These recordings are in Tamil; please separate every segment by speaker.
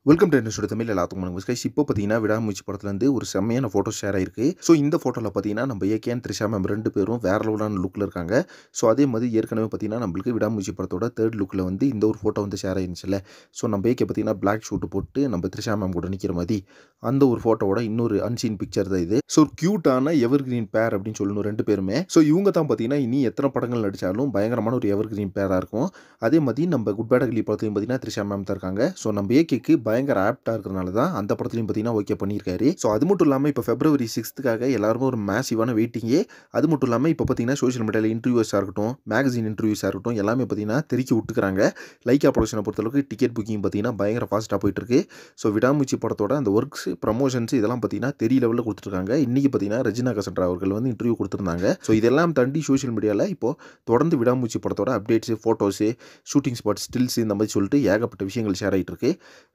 Speaker 1: வெல்கம் டு என்னோட தமிழ் எல்லாத்துக்கும் வணக்கம் கைஸ். இப்போ பார்த்தீங்கன்னா விடாமுயற்சி படத்துலேருந்து ஒரு செம்மையான ஃபோட்டோ ஷேர் ஆயிருக்கு. ஸோ இந்த ஃபோட்டோவில் பார்த்தீங்கன்னா நம்ம ஏகே அண்ட் த்ரிஷா மேம் 2 பேரும் வேற லெவலான லுக்கில் இருக்காங்க. ஸோ அதே மாதிரி ஏற்கனவே பார்த்தீங்கன்னா நம்மளுக்கு விடாமுயற்சி படத்தோட 3rd லுக்கில் வந்து இந்த ஒரு ஃபோட்டோ வந்து ஷேர் ஆயிருந்துச்சுல்ல. ஸோ நம்ம ஏகே பார்த்தீங்கன்னா பிளாக் ஷூட் போட்டு நம்ம த்ரிஷா மேம் கூட நிற்கிற மாதிரி அந்த ஒரு ஃபோட்டோவோட இன்னொரு அன்சீன் பிக்சர் தான் இது. ஸோ க்யூட்டான எவர் கிரீன் பேர் அப்படின்னு சொல்லணும் 2 பேருமே. ஸோ இவங்க தான் பார்த்தீங்கன்னா இனி எத்தனை படங்கள் நடித்தாலும் பயங்கரமான ஒரு எவர் கிரீன் பேராக இருக்கும். அதே மாதிரி நம்ம குட் பேட் அக்லி படத்துலையும் பார்த்தீங்கன்னா த்ரிஷா மேம் தான் இருக்காங்க. ஸோ நம்ம ஏகேக்கு பயங்கர ஆப்டாக இருக்கிற தான் அந்த படத்துலையும் பார்த்தீங்கன்னா ஓகே பண்ணியிருக்காரு. ஸோ அது மட்டும் இல்லாமல் இப்போ February 6th எல்லாருமே ஒரு மேசிவான வெயிட்டிங்கே. அது மட்டும் இல்லாமல் இப்போ பார்த்தீங்கன்னா சோஷியல் மீடியாவில் இன்டர்வியூஸாக இருக்கட்டும், மேகசின் இன்டர்வியூஸாக இருக்கட்டும், எல்லாமே பார்த்தீங்கன்னா தெறிக்கி விட்டுக்கிறாங்க. லைக்கா ப்ரொடக்ஷனை பொறுத்தளவுக்கு டிக்கெட் புக்கிங் பார்த்தீங்கன்னா பயங்கர ஃபாஸ்ட்டாக போயிட்டு இருக்கு. ஸோ விடாமுயற்சி படத்தோட அந்த ஒர்க்ஸ், ப்ரமோஷன்ஸ் இதெல்லாம் பார்த்தீங்கன்னா தெரிய லெவலில் கொடுத்துருக்காங்க. இன்னைக்கு பார்த்தீங்கன்னா ரெஜினா கசன்ட்ரா அவர்கள் வந்து இன்டர்வியூ கொடுத்துருந்தாங்க. ஸோ இதெல்லாம் தாண்டி சோஷியல் மீடியாவில் இப்போ தொடர்ந்து விடாமுயற்சி படத்தோட updates, photos, shooting spot, stills இந்த மாதிரி சொல்லிட்டு ஏகப்பட்ட விஷயங்கள் ஷேர் ஆகிட்டு இருக்கு.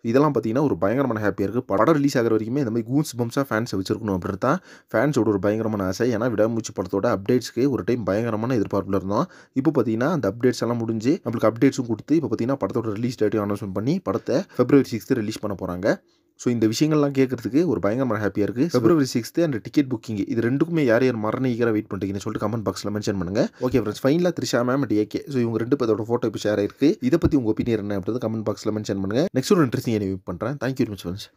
Speaker 1: இதெல்லாம் பார்த்தீங்கன்னா ஒரு பயங்கரமான ஹாப்பியாக இருக்குது. படம் ரிலீஸ் ஆகிற வரைக்குமே இந்த மாதிரி கூன்ஸ் பம்ப்ஸாக ஃபேன்ஸை வச்சிருக்கணும் அப்படின்னு தான் ஃபேன்ஸோட ஒரு பயங்கரமான ஆசை. ஏன்னா விடாமுயற்சி படத்தோட அப்டேட்ஸ்க்கு ஒரு டைம் பயங்கரமான எதிர்பார்ப்பில் இருந்தோம். இப்போ பார்த்தீங்கன்னா அந்த அப்டேட்ஸ் எல்லாம் முடிஞ்சு நம்மளுக்கு அப்டேட்ஸும் கொடுத்து இப்போ பார்த்தீங்கன்னா படத்தோட ரிலீஸ் டேட்டையும் அனௌன்ஸ்மெண்ட் பண்ணி படத்தை February 6th ரிலீஸ் பண்ண போகிறாங்க. ஸோ இந்த விஷயங்கள்லாம் கேட்கறதுக்கு ஒரு பயங்கரமான ஹாப்பியாக இருக்குது. February 6th அந்த டிக்கெட் புக்கிங் இது ரெண்டுக்குமே யார் யார் மரண ஈகராக வெயிட் பண்ணுறீங்கன்னு சொல்லிட்டு கமெண்ட் பாக்ஸில் மென்ஷன் பண்ணுங்க. ஓகே ஃப்ரெண்ட்ஸ், ஃபைனலாக Trisha ma'am and AK so இவங்க 2 பேரோட ஃபோட்டோ இப்போ ஷேர் ஆயிருக்கு. இதை பற்றி உங்கள் ஒப்பீனியன் என்ன அப்படின்றது கமெண்ட் பாக்ஸில் மென்ஷன் பண்ணுங்க. நெக்ஸ்ட் ஒரு இன்ட்ரெஸ்டிங் வெயிட் பண்ணுறேன். Thank you very much friends.